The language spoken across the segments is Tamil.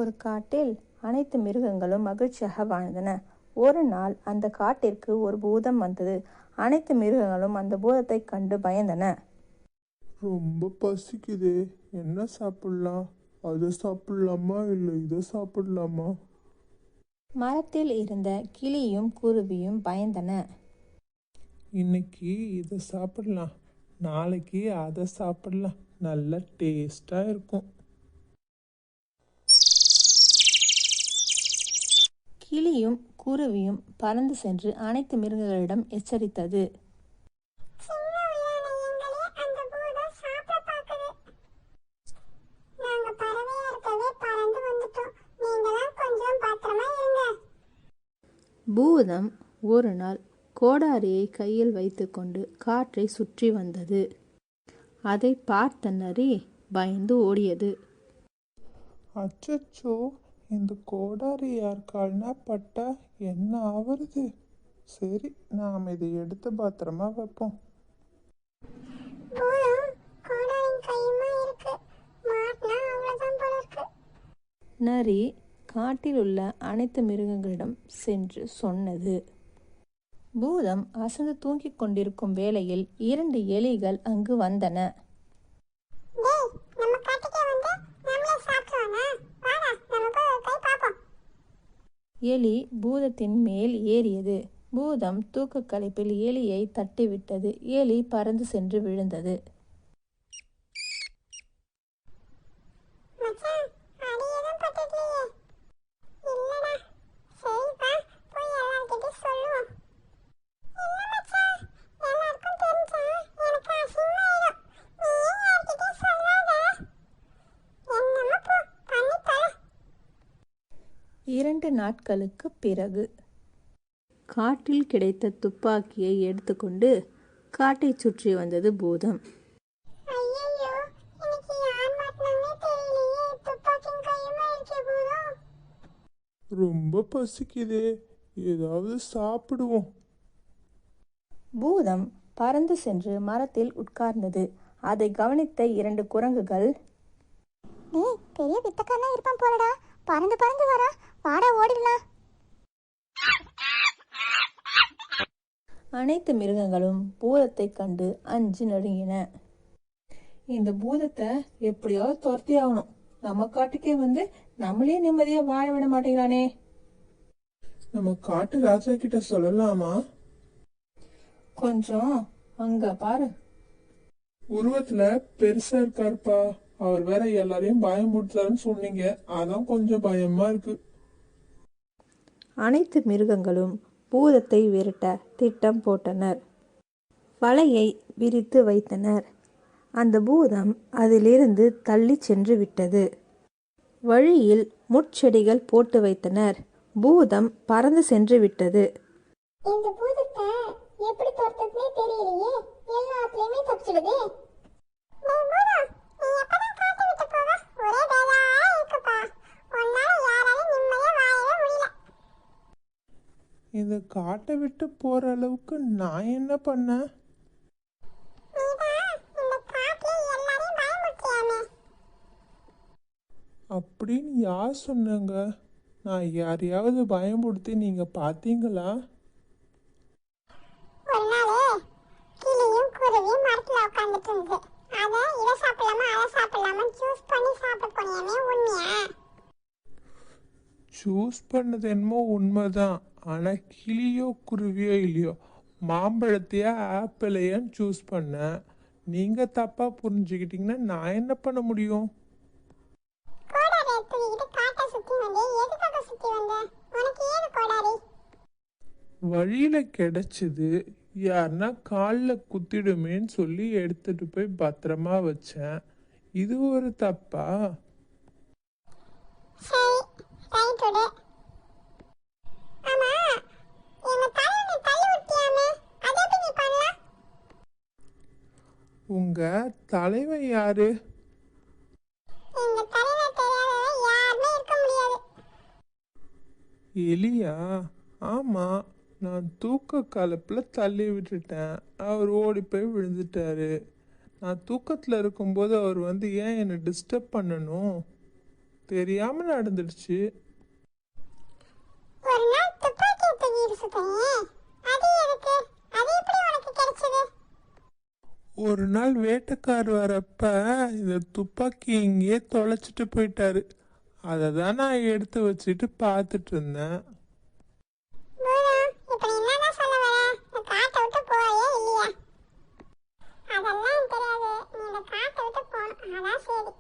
ஒரு காட்டில் அனைத்து மிருகங்களும் மகிழ்ச்சியாக வாழ்ந்தன. ஒரு நாள் அந்த காட்டிற்கு ஒரு பூதம் வந்தது. அனைத்து மிருகங்களும் அந்த பூதத்தை கண்டு பயந்தன. ரொம்ப பசிக்குதே, என்ன சாப்பிடலாம்? அதை சாப்பிடலாமா இல்லை இதை சாப்பிடலாமா? மரத்தில் இருந்த கிளியும் குருவியும் பயந்தன. இன்னைக்கு இதை சாப்பிடலாம், நாளைக்கு அதை சாப்பிடலாம், நல்ல டேஸ்டா இருக்கும். கிளியும் குருவியும் பறந்து சென்று அனைத்து மிருகங்களிடம் எச்சரித்தது. பூதம் ஒரு நாள் கோடாரியை கையில் வைத்துக்கொண்டு காற்றை சுற்றி வந்தது. அதை பார்த்த நரி பயந்து ஓடியது. அச்சச்சோ, இந்த கோடாரி யார் கால்னா பட்டா என்ன ஆவறது? சரி, நாம் இதை எடுத்து பத்திரமா வைப்போம். நரி காட்டில் உள்ள அனைத்து மிருகங்களிடம் சென்று சொன்னது. பூதம் அசந்து தூங்கிக் கொண்டிருக்கும் வேளையில் 2 எலிகள் அங்கு வந்தன. எலி பூதத்தின் மேல் ஏறியது. பூதம் தூக்க களைப்பில் எலியை தட்டிவிட்டது. எலி பறந்து சென்று விழுந்தது. இரண்டு நாட்களுக்கு பிறகு காட்டில் கிடைத்த துப்பாக்கியை எடுத்துக்கொண்டு காட்டை சுற்றி வந்தது பூதம். ரொம்ப பசிக்குதே, ஏதாவது சாப்பிடுவோம். பூதம் பறந்து சென்று மரத்தில் உட்கார்ந்தது. அதை கவனித்த 2 குரங்குகள், பெரிய பித்தக்காரனா இருப்பான் போலடா, பறந்து பறந்து வரா, வாடா ஓடிடலாம். அனைத்து மிருகங்களும் பூதத்தை கண்டு அஞ்சு நடுங்கின. இந்த பூதத்தை எப்படியாவது துரத்தி ஆகணும். நம்ம காட்டுக்கே வந்து நம்மளே நிம்மதியா வாழ விட மாட்டேங்கிறானே. நம்ம காட்டு ராஜா கிட்ட சொல்லலாமா? கொஞ்சம் அங்க பாரு, உருவத்துல பெருசா இருக்காருப்பா. அவர் வேற எல்லாரையும் பயமுடுத்தாருன்னு சொன்னீங்க, அதான் கொஞ்சம் பயமா இருக்கு. அனைத்து மிருகங்களும் பூதத்தை விரட்ட திட்டம் போட்டனர். வலையை விரித்து வைத்தனர். அந்த பூதம் அதிலிருந்து தள்ளி சென்று விட்டது. வழியில் முட்செடிகள் போட்டு வைத்தனர். பூதம் பறந்து சென்று விட்டது. இந்த பூதத்தை எப்படி துரத்துறதுனே தெரியலையே, எல்லாத்துலயுமே தப்பிச்சிடுதே. இந்த காட்டை விட்டு போற அளவுக்கு நான் என்ன பண்ண? அப்படின்னு யார் சொன்னாங்க? நான் யாரையாவது பயமுடுத்தி நீங்க பாத்தீங்களா? ஒரு நாள் கிளியும் குருவியும் மரத்துல உட்காந்துட்டு இருந்தது. அதை இதை சாப்பிடலாமா அதை சாப்பிடலாமா சூஸ் பண்ணி சாப்பிட போனியாமே, உண்மையா? சூஸ் பண்ணது என்னமோ உண்மைதான். ஆனா கிளியோ குருவியோ இல்லையோ, மாம்பழத்தையா ஆப்பிளையான்னு சூஸ் பண்ண. நீங்க தப்பா புரிஞ்சுக்கிட்டீங்கன்னா நான் என்ன பண்ண முடியும்? வழியில கிடைச்சது, யாருன்னா காலில் குத்திடுமேன்னு சொல்லி எடுத்துட்டு போய் பத்திரமா வச்சேன். இது ஒரு தப்பா? உங்க தலைவன் யாரு? எலியா? ஆமா, நான் தூக்க கலப்புல தள்ளி விட்டுட்டேன். அவர் ஓடி போய் விழுந்துட்டாரு. நான் தூக்கத்துல இருக்கும்போது அவர் வந்து ஏன் என்னை டிஸ்டர்ப் பண்ணணும்? தெரியாம நடந்துடுச்சு. ஒரு நாள் துப்பாக்கி தூக்கிட்டு சுத்தினியே, அது எதுக்கு? அது எப்படி உனக்கு கிடைச்சது? ஒரு நாள் வேட்டைக்கார் வரப்ப இந்த துப்பாக்கி இங்கேயே தொலைச்சிட்டு போயிட்டாரு. அதை தான் நான் எடுத்து வச்சுட்டு பார்த்துட்டு இருந்தேன். பூதம், இப்ப நீ என்னதான் சொல்ல வர? இந்த காட்டை விட்டு போறியா இல்லையா? அதெல்லாம் எனக்கு தெரியாது. நீ இந்த காட்டை விட்டு போகணும், அதான் சரி.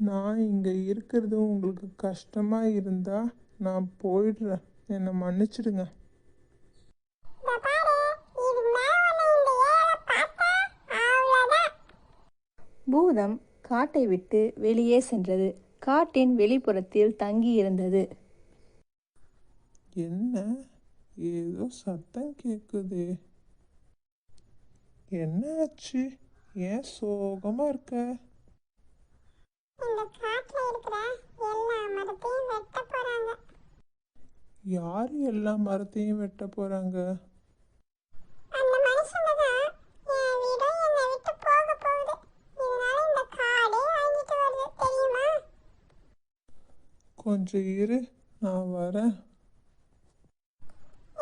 நான் இங்கே இருக்கிறது உங்களுக்கு கஷ்டமா இருந்தா நான் போயிடுறேன். என்னை மன்னிச்சிடுங்க. இந்த பாரு, இதுக்கு மேல உன்னை இந்த ஏரியால பார்த்தா அவ்வளவுதான். பூதம் காட்டை விட்டு வெளியே சென்றது. காட்டின் வெளிப்புறத்தில் தங்கியிருந்தது. என்ன ஏதோ சத்தம் கேக்குதே, என்ன ஆச்சு? ஏன் சோகமா இருக்க? இந்த காட்டுல இருக்கிற எல்லா மரத்தையும் வெட்ட போறாங்க. யாரு எல்லா மரத்தையும் வெட்ட போறாங்க? அந்த மனுஷங்க தான் என் வீடும் என்னை விட்டு போக போகுது. இதனால இந்த காடே அழிஞ்சிட்டு வருது, தெரியுமா? கொஞ்சம் இரு, நான் வரேன்.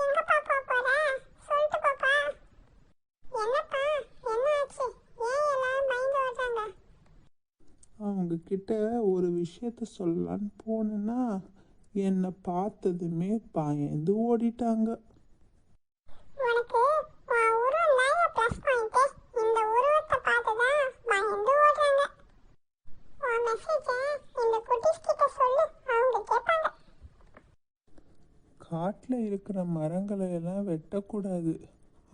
எங்க பாப்பா போற? சொல்லிட்டு பாப்பா. என்னப்பா, என்ன ஆச்சு? ஏன் எல்லாரும் பயந்து வர்றாங்க? அவங்க கிட்ட ஒரு விஷயத்த சொல்லலான்னு போனேன்னா என்னை பார்த்ததுமே பயந்து ஓடிட்டாங்க. உனக்கு உன் உருவம் தான் ப்ளஸ் பாயிண்ட். இந்த உருவத்தை பார்த்து தான் பயந்து ஓடுறாங்க. உன் மெசேஜை இந்த குட்டீஸ் கிட்ட சொல்லு, அவங்க கேட்பாங்க. காட்டில் இருக்கிற மரங்களை எல்லாம் வெட்டக்கூடாது.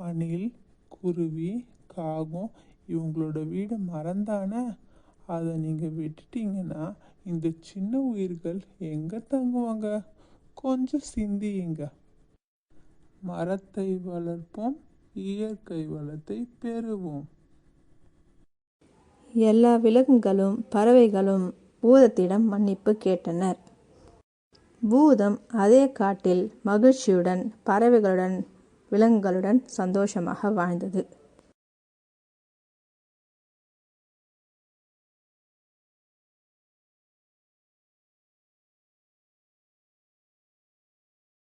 அணில், குருவி, காகம் இவங்களோட வீடு மறந்தானே. அதை நீங்கள் விட்டுட்டீங்கன்னா இந்த சின்ன உயிர்கள் எங்கே தங்குவாங்க? கொஞ்சம் சிந்தியுங்க. மரத்தை வளர்ப்போம், இயற்கை வளத்தை பெறுவோம். எல்லா விலங்குகளும் பறவைகளும் பூதத்திடம் மன்னிப்பு கேட்டனர். பூதம் அதே காட்டில் மகிழ்ச்சியுடன் பறவைகளுடன் விலங்குகளுடன் சந்தோஷமாக வாழ்ந்தது.